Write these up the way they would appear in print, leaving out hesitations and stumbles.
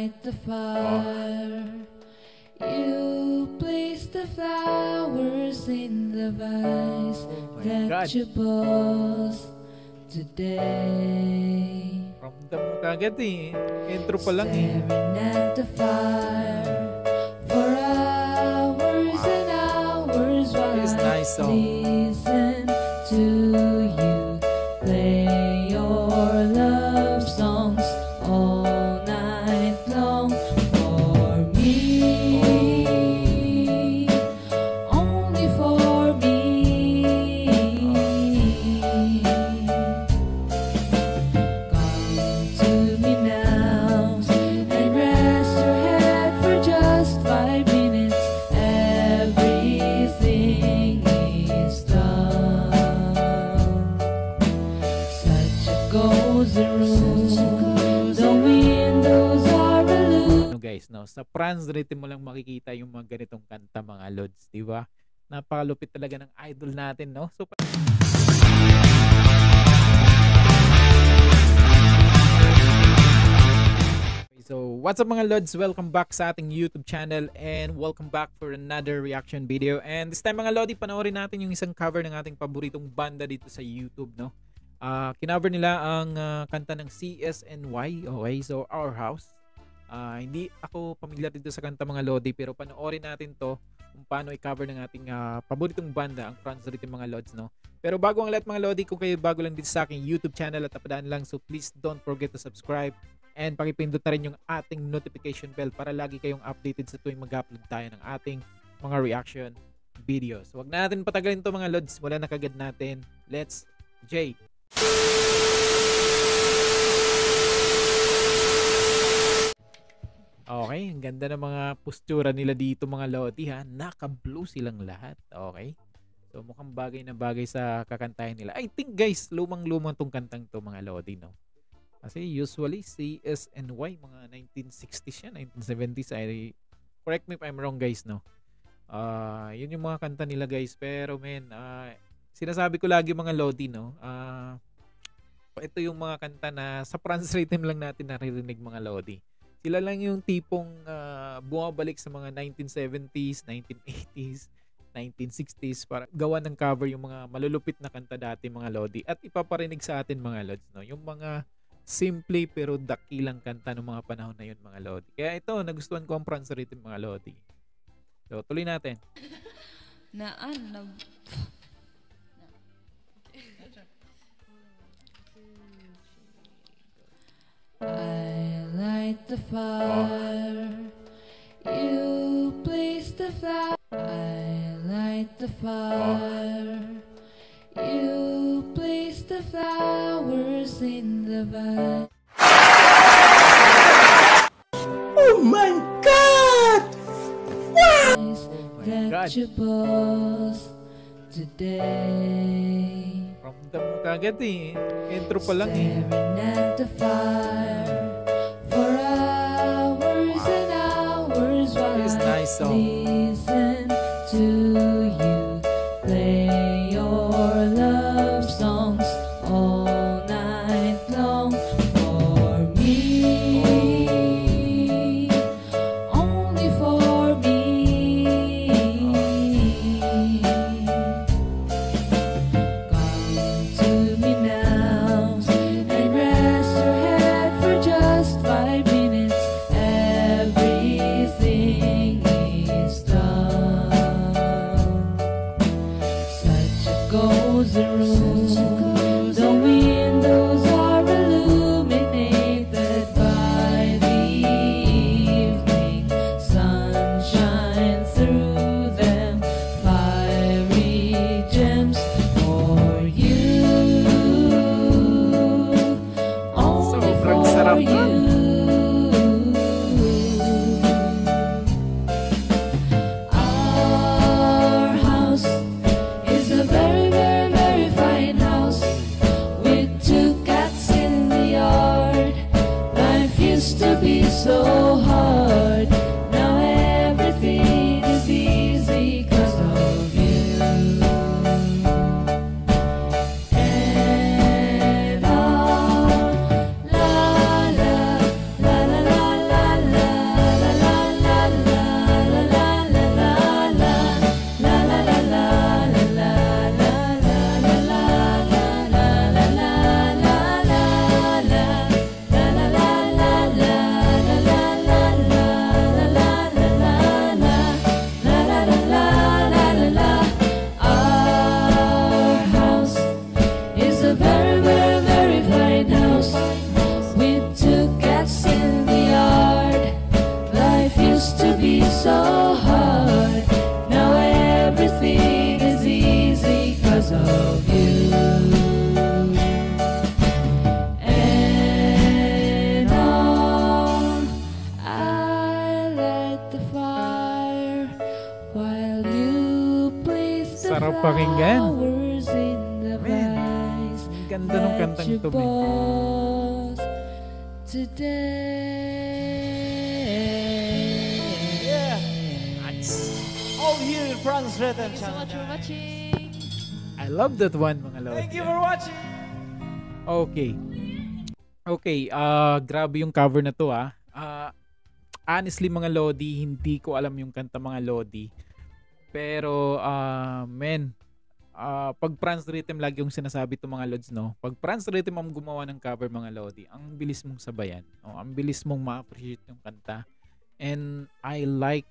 light the fire. You place the flowers in the vase that you bought today. Ramdam mo kagad eh. Intro pa lang eh. Staring at the fire for hours and hours while It's I nice song. listen to you play your love songs all night long for me, only for me. Come to me now and rest your head for just 5 minutes. Everything is done. Such a cozy room. The windows are illuminated. No guys, no, sa France rhythm mo lang makikita yung mga ganitong kanta mga lods, di ba? Napakalupit talaga ng idol natin, no? So, what's up mga lods? Welcome back sa ating YouTube channel and welcome back for another reaction video. And this time mga lodi, panoorin natin yung isang cover ng ating paboritong banda dito sa YouTube, no? Kinover nila ang kanta ng CSNY, okay? So, Our House. Hindi ako pamilyar dito sa kanta mga lodi, pero panoorin natin to kung paano i-cover ng ating paboritong banda, ang France Rhythm mga lods, no? Pero bago ang lahat mga lodi, kung kayo bago lang dito sa aking YouTube channel at napadaan lang, so please don't forget to subscribe and pakipindot na rin yung ating notification bell para lagi kayong updated sa tuwing mag-upload tayo ng ating mga reaction videos. Huwag na natin patagalin to mga lods, wala na kagad natin. Let's J. Okay, ang ganda ng mga postura nila dito mga lodi ha. Naka-blue silang lahat. Okay. So mukhang bagay na bagay sa kakantahin nila. I think guys, lumang-lumang tong kantang to mga lodi, no? Kasi usually CSNY mga 1960s yan, 1970s. Correct me if I'm wrong guys, no? Yun yung mga kanta nila guys. Pero men, sinasabi ko lagi mga lodi, no? Ito yung mga kanta na sa France rhythm lang natin naririnig mga lodi. Sila lang yung tipong bumabalik sa mga 1970s, 1980s, 1960s para gawa ng cover yung mga malulupit na kanta dati mga lodi at ipaparinig sa atin mga lods, no? Yung mga simple pero dakilang kanta ng mga panahon na yun mga lodi. Kaya ito, nagustuhan ko ang France rhythm mga lodi. So, tuloy natin. I light the fire. You place the flower. I light the fire. You place the flowers in the vase. Oh my God! That you bought today. Ramdam mo kagad eh. Intro pa lang eh. Staring at the fire for hours and hours while It's nice I song. listen to you play your love songs all night long for me, only for me. Come to me now and rest your head for just 5 minutes. Everything is done. Such a cozy room. The windows are illuminated by the evening sunshine through them. Fiery gems for you, only Sobrang for sarap you. nun. Our house is a very, very, very fine house with 2 cats in the yard. Life used to be so hard. Now everything is easy 'cause of you. And la la la la la la la la. pakinggan. flowers in the Man, vines. ang ganda nung kantang to, men. Boss today. Yeah. All here in France Rhythm Thank you so Channel. much for watching. I love that one, mga lodi. Thank you for watching. Okay. Okay, grabe yung cover na to, ah. Honestly, mga lodi, hindi ko alam yung kanta, mga lodi. Pero, pag France Rhythm lagi yung sinasabi to, mga lods, no? Pag France Rhythm ang gumawa ng cover, mga lodi, ang bilis mong sabayan. No? Ang bilis mong ma-appreciate yung kanta. And I like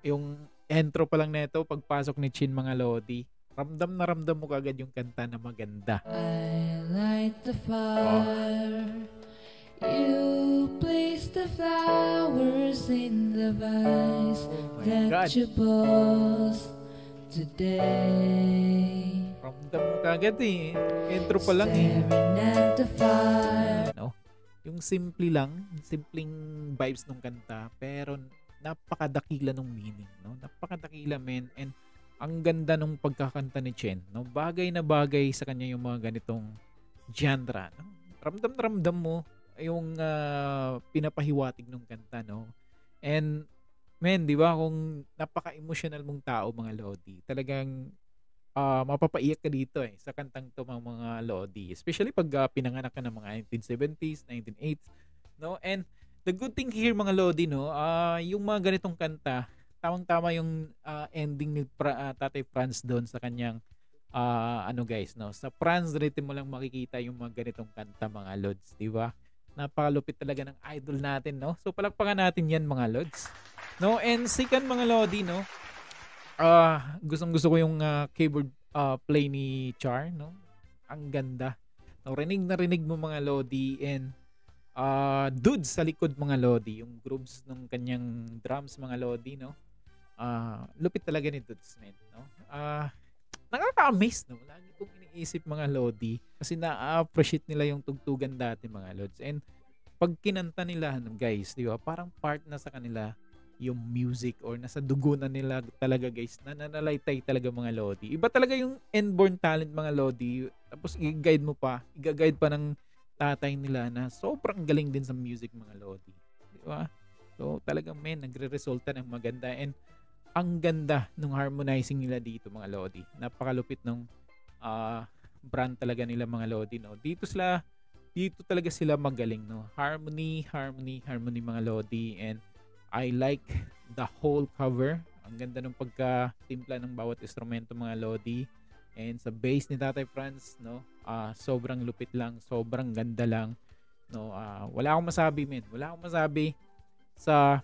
yung intro pa lang nito, pagpasok ni Chin, mga lodi. Ramdam na ramdam mo kagad yung kanta na maganda. I light the fire. You place the flowers in the vase my that God. you boss today. Ramdam mo kagad eh. Intro pa lang eh. Staring at the fire. No? Yung simple lang, simpleng vibes ng kanta, pero napakadakila ng meaning, no? Napakadakila, men. And ang ganda nung pagkakanta ni Chen, no? Bagay na bagay sa kanya yung mga ganitong genre, no? Ramdam na ramdam mo yung pinapahiwatig ng kanta, no? And men, di ba, kung napaka-emotional mong tao, mga lodi, talagang mapapaiyak ka dito sa kantang to, mga lodi. Especially pag pinanganak ka ng mga 1970s, 1980s, no? And the good thing here, mga lodi, no, yung mga ganitong kanta, tamang-tama yung ending ni Tatay Franz doon sa kanyang guys, no? Sa France Rhythm mo lang makikita yung mga ganitong kanta, mga lods, di ba? Napakalupit talaga ng idol natin, no? So palakpakan natin yan, mga lods. No, and second, mga lodi, no, gustong-gusto ko yung keyboard play ni Char, no? Ang ganda. No, rinig na rinig mo, mga lodi, and dudes sa likod, mga lodi, yung grooves ng kanyang drums, mga lodi, no? Lupit talaga ni Dudes, man, no? Nakaka-amaze, no? Lagi kong iniisip, mga lodi, kasi na-appreciate nila yung tugtugan dati, mga lods. And pag kinanta nila, guys, di ba, parang part na sa kanila yung music, or nasa dugo na nila talaga, guys, nananalaytay talaga, mga lodi. Iba talaga yung inborn talent, mga lodi. Tapos i-guide pa ng tatay nila na sobrang galing din sa music, mga lodi. Di ba? So talagang, men, nagre-resulta ng maganda. And ang ganda nung harmonizing nila dito, mga lodi. Napakalupit nung brand talaga nila, mga lodi, no? Dito talaga sila magaling, no? Harmony, mga lodi. And I like the whole cover. Ang ganda ng pagka-timpla ng bawat instrumento, mga lodi. And sa bass ni Tatay Franz, no, sobrang lupit lang, sobrang ganda lang, no. Wala akong masabi, men. Wala akong masabi sa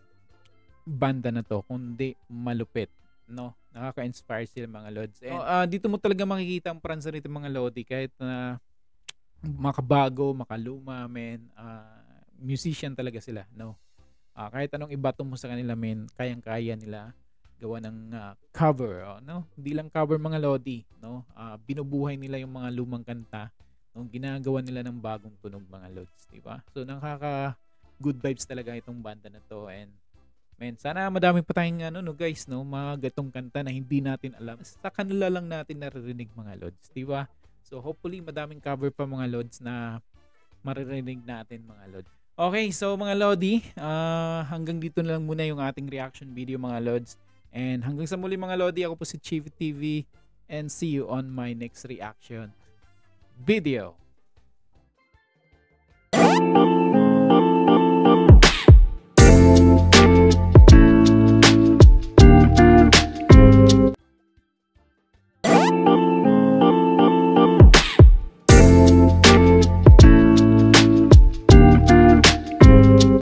banda na to kundi malupit, no. Nakaka-inspire sila, mga lods. And dito mo talaga makikita ang Franz rito, mga lodi, kahit na makabago, makaluma, men. Musician talaga sila, no. Kahit anong ibato mo sa kanila, men, kayang-kaya nila gawa ng cover, no? Hindi lang cover, mga lodi, no? Binubuhay nila yung mga lumang kanta, no? Ginagawa nila ng bagong tunog, mga lods, di ba? So nakaka good vibes talaga itong banda na to. And men, sana madami pa tayong guys, no, mga gatong kanta na hindi natin alam. Sa kanila lang natin naririnig, mga lods, di ba? So hopefully madaming cover pa, mga lods, na maririnig natin, mga lods. Okay, so mga lodi, hanggang dito na lang muna yung ating reaction video, mga lods. And hanggang sa muli, mga lodi, ako po si Chief TV, and see you on my next reaction video.